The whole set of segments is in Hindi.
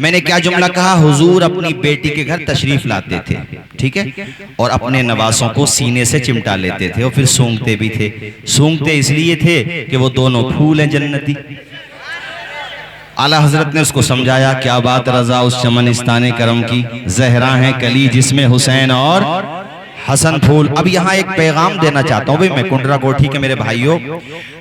मैंने क्या जुमला कहा, हुजूर अपनी बेटी के घर तशरीफ लाते थे, ठीक है, और अपने नवासों को सीने से चिमटा लेते थे और फिर सूंघते भी थे। सूंघते इसलिए थे कि वो दोनों फूल हैं जन्नती। आला हजरत ने उसको समझाया, क्या बात रजा उस चमनिस्तान करम की, जहरा है कली जिसमें हुसैन और हसन फूल। अब यहाँ एक पैगाम देना चाहता हूँ भाई मैं, कुंडरा कोठी के मेरे भाइयों,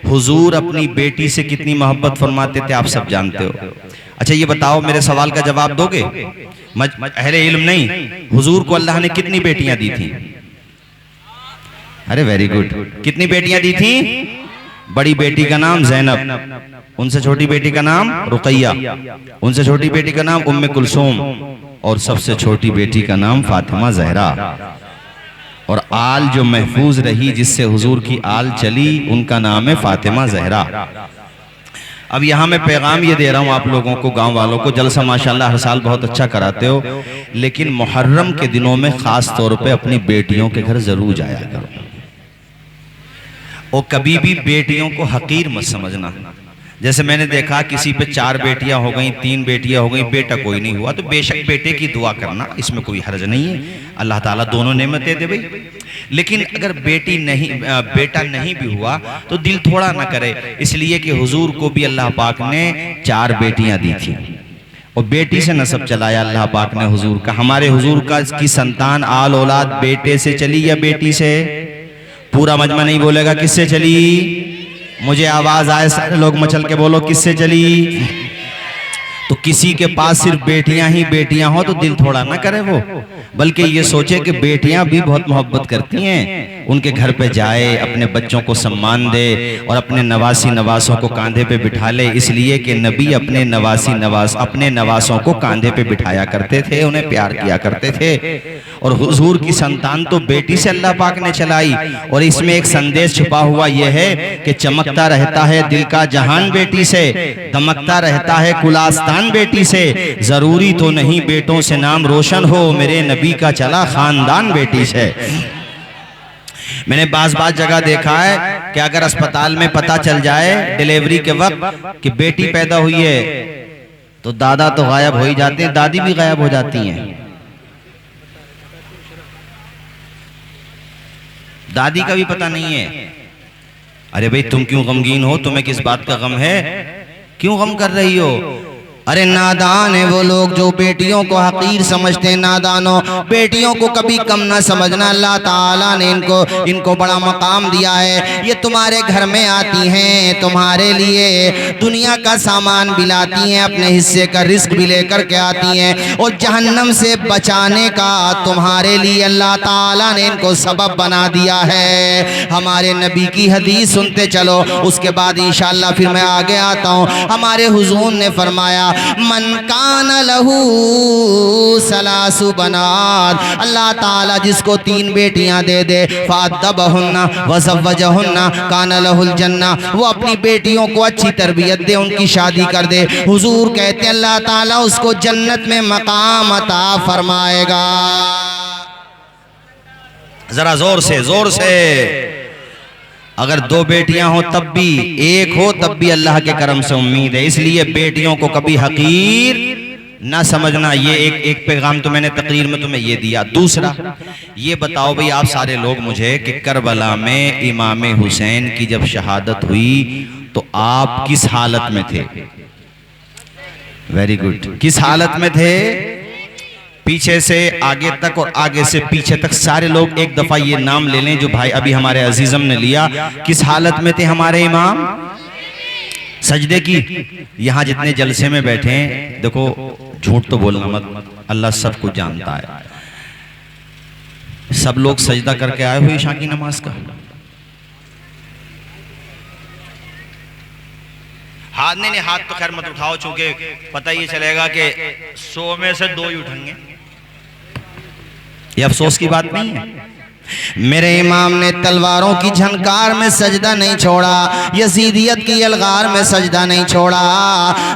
हुजूर अपनी बेटी से कितनी मोहब्बत फरमाते थे आप सब जानते हो। अच्छा ये बताओ, मेरे सवाल का जवाब दोगे? अहले इल्म नहीं, हुजूर को अल्लाह ने कितनी बेटियां दी थी? अरे वेरी गुड, कितनी बेटियां दी थी? बड़ी बेटी का नाम जैनब, उनसे छोटी बेटी का नाम रुकैया, उनसे छोटी बेटी का नाम उम्मे कुलसूम, और सबसे छोटी बेटी का नाम फातिमा जहरा। और आल जो महफूज रही, जिससे हुजूर की आल चली, उनका नाम है फातिमा जहरा। अब यहाँ मैं पैगाम ये दे रहा हूँ आप लोगों को, गांव वालों को, जलसा माशाल्लाह हर साल बहुत अच्छा कराते हो, लेकिन मुहर्रम के दिनों में खास तौर पे अपनी बेटियों के घर जरूर जाया करो, और कभी भी बेटियों को हकीर मत समझना। जैसे मैंने देखा किसी पे 4 बेटियां हो गई, 3 बेटियां हो गई, बेटा कोई नहीं हुआ, तो बेशक बेटे की दुआ करना, इसमें कोई हर्ज नहीं है, अल्लाह ताला दोनों नेमतें दे भाई। लेकिन अगर बेटा नहीं भी हुआ तो दिल थोड़ा ना करे, इसलिए कि हुजूर को भी अल्लाह पाक ने 4 बेटियां दी थी, और बेटी से नसब चलाया अल्लाह पाक ने हुजूर का। हमारे हुजूर का की संतान आल औलाद बेटे से चली या बेटी से? पूरा मजमा नहीं बोलेगा किससे चली, मुझे आवाज आए, सारे लोग मचल के बोलो किससे चली। तो किसी के पास सिर्फ बेटियां ही बेटियां हो तो दिल थोड़ा ना करे वो, बल्कि ये सोचे कि बेटियां भी बहुत मोहब्बत करती हैं, उनके घर पे जाए, अपने बच्चों को सम्मान दे और अपने नवासी नवासों को कांधे पे बिठा ले, इसलिए कि नबी अपने नवासों को कांधे पे बिठाया करते थे, उन्हें प्यार किया करते थे। और हुजूर की संतान तो बेटी से अल्लाह पाक ने चलाई, और इसमें एक संदेश छुपा हुआ यह है कि चमकता रहता है दिल का जहान बेटी से, दमकता रहता है कुलास्तान बेटी से, जरूरी तो नहीं बेटों से नाम रोशन हो, मेरे नबी का चला खानदान बेटी से। मैंने बाज जगह देखा है कि अगर अस्पताल में पता चल जाए डिलीवरी के वक्त कि बेटी पैदा हुई है, तो दादा तो गायब हो ही जाते हैं, दादी भी गायब हो जाती हैं। दादी का भी पता नहीं है। अरे भाई तुम क्यों गमगीन हो, तुम्हें किस बात का गम है, क्यों गम कर रही हो? अरे नादान है वो लोग जो बेटियों को हकीर समझते हैं। नादानों, बेटियों को कभी कम ना समझना, अल्लाह ताला ने इनको बड़ा मकाम दिया है। ये तुम्हारे घर में आती हैं, तुम्हारे लिए दुनिया का सामान भी लाती हैं, अपने हिस्से का रिस्क भी लेकर के आती हैं, और जहन्नम से बचाने का तुम्हारे लिए अल्लाह ताला ने इनको सबब बना दिया है। हमारे नबी की हदीस सुनते चलो, उसके बाद इंशाअल्लाह फिर मैं आगे आता हूँ। हमारे हुजूर ने फरमाया, मन कान लहू सलासु बनात, अल्लाह ताला जिसको 3 बेटियां दे दे, फादबहुन्ना वज़व्वजहुन्ना कान लहुल जन्ना, वो अपनी बेटियों को अच्छी तरबियत दे, उनकी शादी कर दे, हुजूर कहते हैं अल्लाह ताला उसको जन्नत में मकाम अता फरमाएगा। जरा जोर से, अगर 2 बेटियां हो तब भी, 1 हो तब भी अल्लाह के करम से उम्मीद है, इसलिए बेटियों को कभी हकीर ना समझना। ये एक पैगाम तो मैंने तकरीर में तुम्हें ये दिया। दूसरा ये बताओ भाई आप सारे लोग मुझे कि करबला में इमाम हुसैन की जब शहादत हुई तो आप किस हालत में थे? वेरी गुड, किस हालत में थे? पीछे से आगे तक और आगे से पीछे तक सारे लोग एक दफा ये नाम ले लें जो भाई अभी हमारे अजीजम ने लिया। किस हालत में थे हमारे इमाम? सजदे की। यहां जितने जलसे में बैठे हैं, देखो झूठ तो बोलना मत, अल्लाह सब कुछ जानता है। सब लोग सजदा करके आए हुए ईशा की नमाज का। हाथ नहीं, हाथ तो खैर मत उठाओ, चूंकि पता ये चलेगा कि 100 में से 2 ही उठेंगे। ये अफसोस की बात नहीं है, मेरे इमाम ने तलवारों की झनकार में सजदा नहीं छोड़ा, यजीदियत की अलगार में सजदा नहीं छोड़ा।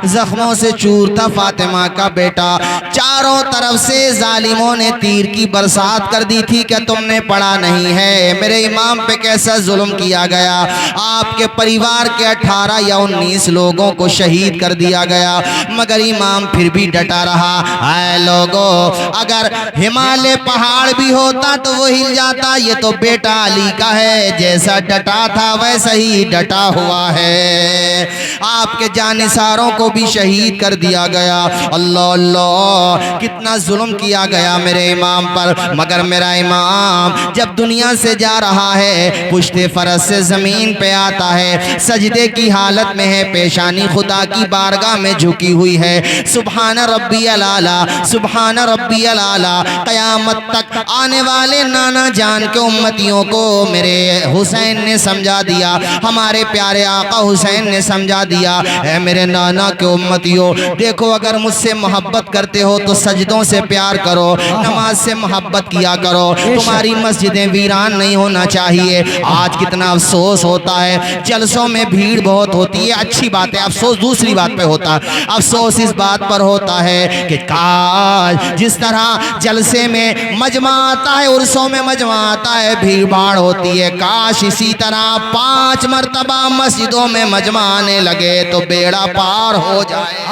जख्मों से चूर था फातिमा का बेटा, चारों तरफ से जालिमों ने तीर की बरसात कर दी थी। क्या तुमने पढ़ा नहीं है मेरे इमाम पे कैसा जुल्म किया गया? आपके परिवार के 18 या 19 लोगों को शहीद कर दिया गया, मगर इमाम फिर भी डटा रहा। ऐ लोगों, अगर हिमालय पहाड़ भी होता तो वो हिल जाता, ये तो बेटा अली का है, जैसा डटा था वैसा ही डटा हुआ है। आपके जानिसारों को भी शहीद कर दिया गया। अल्लाह अल्लाह, कितना जुल्म किया गया मेरे इमाम पर। मगर मेरा इमाम जब दुनिया से जा रहा है, पुश्ते फरज से जमीन पे आता है, सजदे की हालत में है, पेशानी खुदा की बारगाह में झुकी हुई है। सुभान रब्बियल आला, सुभान रब्बियल आला। क़यामत तक आने वाले नाना जान के उम्मतियों को मेरे हुसैन ने समझा दिया, हमारे प्यारे आका हुसैन ने समझा दिया। है मेरे नाना के उम्मतियों, देखो अगर मुझसे मोहब्बत करते हो तो सजदों से प्यार करो, नमाज से मोहब्बत किया करो, तुम्हारी मस्जिदें वीरान नहीं होना चाहिए। आज कितना अफसोस होता है, जलसों में भीड़ बहुत होती है, अच्छी बात है, अफसोस दूसरी बात पे होता है। अफसोस इस बात पर होता है कि काश जिस तरह जलसे में मजमा आता है, उर्सों में मजमा आता है, भीड़ भाड़ होती है, काश इसी तरह 5 मरतबा मस्जिदों में मजमा आने लगे तो बेड़ा पार हो जाए।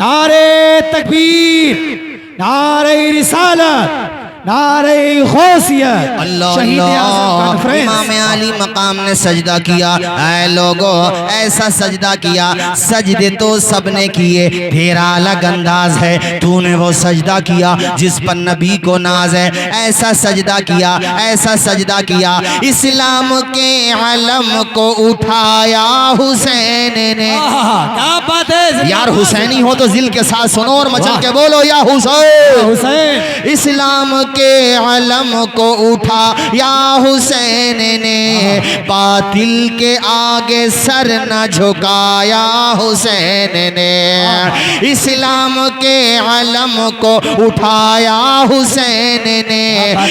नारे तकबीर, नारे रिसालत, नारे गौसियत। अल्लाह अल्लाह, इमाम अली मकाम ने सजदा किया। ऐ लोगो, ऐसा सजदा किया, सजदे तो सबने किए, तेरा अलग अंदाज है, तूने वो सजदा किया जिस पर नबी को नाज है। ऐसा सजदा किया, ऐसा सजदा किया, इस्लाम के अलम को उठाया हुसैन ने। क्या बात है यार, हुसैनी हो तो दिल के साथ सुनो और मचल के बोलो, या हुसैन हुसैन। इस्लाम के अलम को उठा या हुसैन ने, बातिल के आगे सर न झुकाया हुसैन ने। इस्लाम के अलम को उठाया हुसैन ने,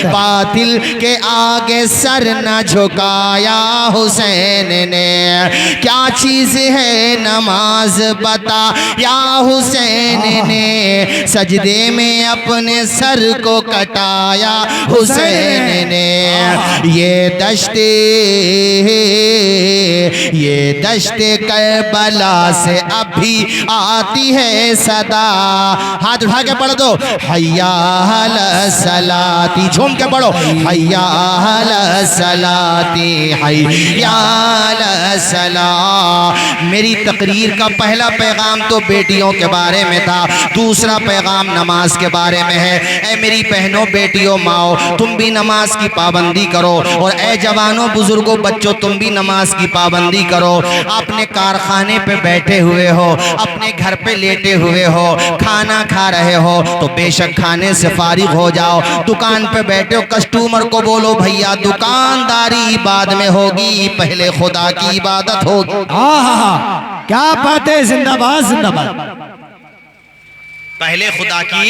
बातिल के आगे सर न झुकाया हुसैन ने। क्या चीज है नमाज बता या हुसैन ने, सजदे में अपने सर को कटाया हुसैन ने। ये दश्ते करबला से अभी आती है सदा। हाथ उठा के पढ़ दो, हय्या अला सलाती, झूम के पढ़ो, हय्या अला सलाती, हय्या अला सला। मेरी तकरीर का पहला पैगाम तो बेटियों के बारे में था, दूसरा पैगाम नमाज के बारे में है। ऐ मेरी बहनों, बेटियों, माओ, तुम भी नमाज की पाबंदी करो, और ऐ जवानों, बुजुर्गों, बच्चों, तुम भी नमाज की पाबंदी करो। अपने कारखाने पे बैठे हुए हो, अपने घर पे लेटे हुए हो, खाना खा रहे हो तो बेशक खाने से फारिग हो जाओ। दुकान पे बैठे हो, कस्टमर को बोलो भैया दुकानदारी बाद में होगी, पहले खुदा की इबादत होगी। क्या बात है, जिंदाबाद जिंदाबाद। पहले खुदा की,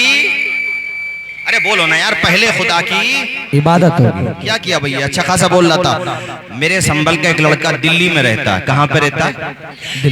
अरे बोलो ना यार, पहले खुदा की इबादत होगी। क्या किया भैया, अच्छा खासा बोल रहा था। मेरे संबल का एक लड़का दिल्ली में रहता है। कहाँ पे रहता है?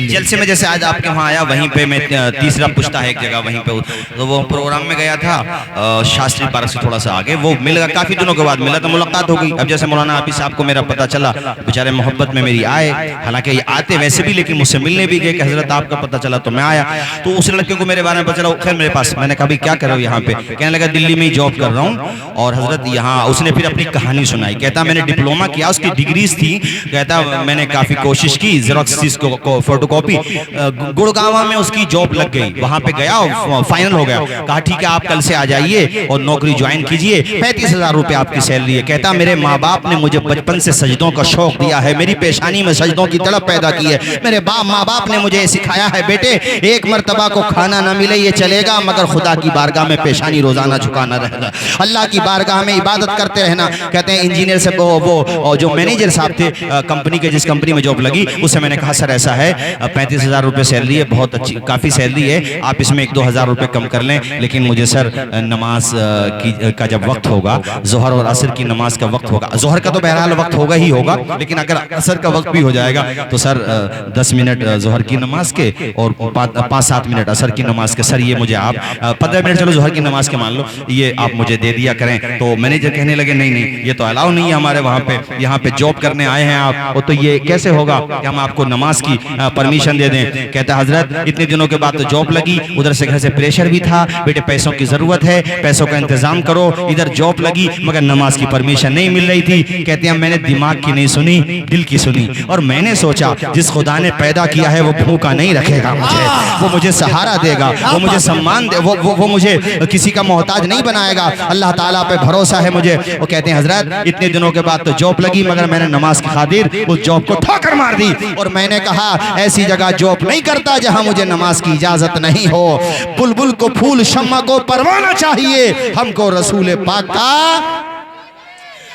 जलसे में, जैसे आज आपके वहाँ आया, वहीं पे मैं तीसरा पुश्ता है एक जगह, वहीं पे तो वो प्रोग्राम में गया था, शास्त्री पार्क से थोड़ा सा आगे। वो मिल गया, काफी दिनों के बाद मिला तो मुलाकात हो गई। अब जैसे मौलाना हाफिज साहब को मेरा पता चला, बेचारे मोहब्बत में मेरी आए, हालांकि ये आते वैसे भी, लेकिन मुझसे मिलने भी गए कि हजरत आपका पता चला तो मैं आया। तो उस लड़के को मेरे बारे में पता चला, खैर मेरे पास, मैंने कहा भाई क्या कर रहे हो यहाँ पे? कहने लगा दिल्ली में ही जॉब कर रहा हूँ, और हजरत यहाँ, उसने फिर अपनी कहानी सुनाई। कहता मैंने डिप्लोमा किया, उसकी डिग्रीज थी, कहता मैंने काफी कोशिश की, जेरोक्स को फोटोकॉपी, गुड़गांव में उसकी जॉब लग गई, वहां पे गया, फाइनल हो गया। कहा ठीक है आप कल से आ जाइए और नौकरी ज्वाइन कीजिए, 35,000 रुपए आपकी सैलरी है। कहता मेरे माँ बाप ने मुझे बचपन से सजदों का शौक दिया है, मेरी पेशानी में सजदों की तड़प पैदा की है। मेरे माँ बाप ने मुझे सिखाया है, बेटे एक मरतबा को खाना ना मिले ये चलेगा, मगर खुदा की बारगाह में पेशानी रोजाना झुकाना बना रहना, अल्लाह की बारगाह में इबादत करते रहना। कहते हैं इंजीनियर से वो जो मैनेजर साहब थे कंपनी के, जिस कंपनी में जॉब लगी, उससे मैंने कहा सर ऐसा है 35,000 रुपये सैलरी है, बहुत अच्छी काफ़ी सैलरी है, आप इसमें 1-2 हज़ार रुपये कम कर लें, लेकिन मुझे सर नमाज का जब वक्त होगा, जोहर और असर की नमाज का वक्त होगा, जोहर का तो बहरहाल वक्त होगा ही होगा, लेकिन अगर असर का वक्त भी हो जाएगा तो सर 10 मिनट जोहर की नमाज के और 5-7 मिनट असर की नमाज के, सर ये मुझे आप 15 मिनट चलो जोहर की नमाज के मान लो, ये आप मुझे दे दिया करें। तो मैनेजर कहने लगे नहीं नहीं, ये तो अलाउ नहीं है हमारे वहाँ पे, यहाँ पे जॉब करने आए हैं आप, तो ये कैसे होगा कि हम आपको नमाज की परमिशन दे दें। कहता है हजरत इतने दिनों के बाद तो जॉब लगी, उधर से घर से प्रेशर भी था, बेटे पैसों की जरूरत है, पैसों का इंतजाम करो, इधर जॉब लगी मगर नमाज की परमिशन नहीं मिल रही थी। कहते हैं मैंने दिमाग की नहीं सुनी, दिल की सुनी, और मैंने सोचा जिस खुदा ने पैदा किया है वो भूखा नहीं रखेगा मुझे, वो मुझे सहारा देगा, वो मुझे सम्मान दे, वो मुझे किसी का मोहताज नहीं बनाएगा, अल्लाह ताला पे भरोसा है मुझे। वो कहते हैं हजरत इतने दिनों के बाद तो जॉब लगी मगर मैंने नमाज की खातिर उस जॉब को ठोकर मार दी, और मैंने कहा ऐसी जगह जॉब नहीं करता जहां मुझे नमाज की इजाजत नहीं हो। बुलबुल को फूल, शम्मा को परवाना चाहिए, हमको रसूल पाक का,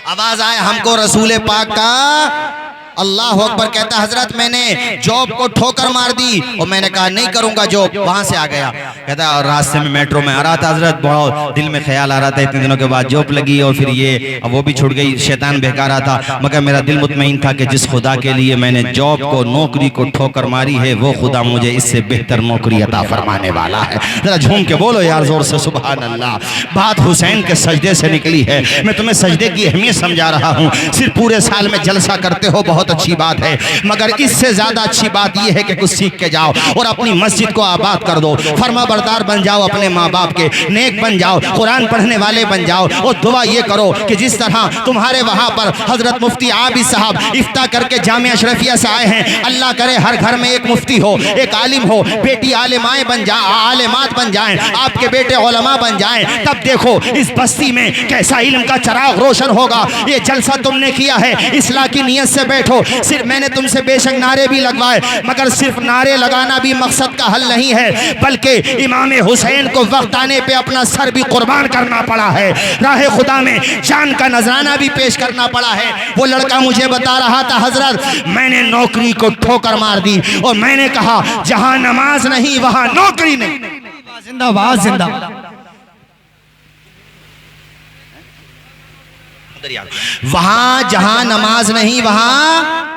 आवाज आए हमको रसूल पाक का, अल्लाह अकबर। कहता हजरत मैंने जॉब को ठोकर मार दी और मैंने कहा नहीं करूंगा जॉब, वहां से आ गया। कहता और रास्ते में मेट्रो में आ रहा था हजरत, बहुत दिल में ख्याल आ रहा था इतने दिनों के बाद जॉब लगी और फिर ये अब वो भी छूट गई, शैतान बहका रहा था, मगर मेरा दिल मुतमईन था कि जिस खुदा के लिए मैंने जॉब को, नौकरी को ठोकर मारी है, वो खुदा मुझे इससे बेहतर नौकरी अता फरमाने वाला है। जरा झूम के बोलो यार जोर से सुभान अल्लाह। बात हुसैन के सजदे से निकली है, मैं तुम्हें सजदे की अहमियत समझा रहा हूँ। सिर्फ पूरे साल में जलसा करते हो बहुत अच्छी बात है, मगर इससे ज्यादा अच्छी बात यह है कि कुछ सीख के जाओ और अपनी मस्जिद को आबाद कर दो, फर्मा बरदार बन जाओ, अपने माँ बाप के नेक बन जाओ, कुरान पढ़ने वाले बन जाओ, और दुआ ये करो कि जिस तरह तुम्हारे वहां पर हजरत मुफ्ती आबिद साहब इफ्ता करके जामिया अशरफिया से आए हैं, अल्लाह करे हर घर में एक मुफ्ती हो, एक आलिम हो, बेटी आलिमाएं बन जाए, आलिमात बन जाएं, आपके बेटे उलमा बन जाएं, तब देखो इस बस्ती में कैसा इल्म का चराग रोशन होगा। ये जलसा तुमने किया है इस्लाह की नियत से बैठो, सिर्फ मैंने तुमसे बेशक नारे भी लगवाए, मगर सिर्फ नारे लगाना भी मकसद का हल नहीं है, बल्कि इमाम हुसैन को वक्त आने पे अपना सर भी कुर्बान करना पड़ा है, राह खुदा में जान का नजराना भी पेश करना पड़ा है। वो लड़का मुझे बता रहा था हजरत मैंने नौकरी को ठोकर मार दी और मैंने कहा जहां नमाज नहीं वहां नौकरी नहीं। जिंदाबाद जिंदाबाद। वहां जहां नमाज नहीं वहां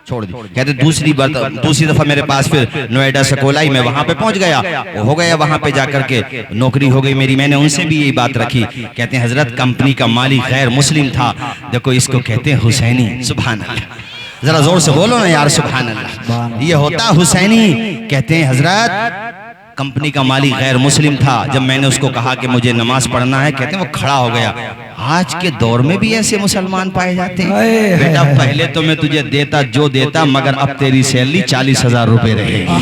छोड़ दी। कहते दूसरी दफा मेरे पास फिर नोएडा सकोलाई में वहां पे पहुंच गया, हो गया वहां पे जाकर के नौकरी हो गई मेरी। मैंने उनसे भी यही बात रखी, कहते हैं हजरत कंपनी का मालिक गैर मुस्लिम था, देखो इसको कहते हैं हुसैनी। सुभान अल्लाह, जरा जोर से बोलो ना यार सुभान अल्लाह। ये होता हुसैनी। कहते हैं हजरत कंपनी का मालिक गैर मुस्लिम था, जब मैंने उसको कहा कि मुझे नमाज पढ़ना है, कहते हैं वो खड़ा हो गया। आज के दौर में भी ऐसे मुसलमान पाए जाते हैं। बेटा पहले तो मैं तुझे देता जो देता, मगर अब तेरी सैलरी 40,000 रुपए रहेगी।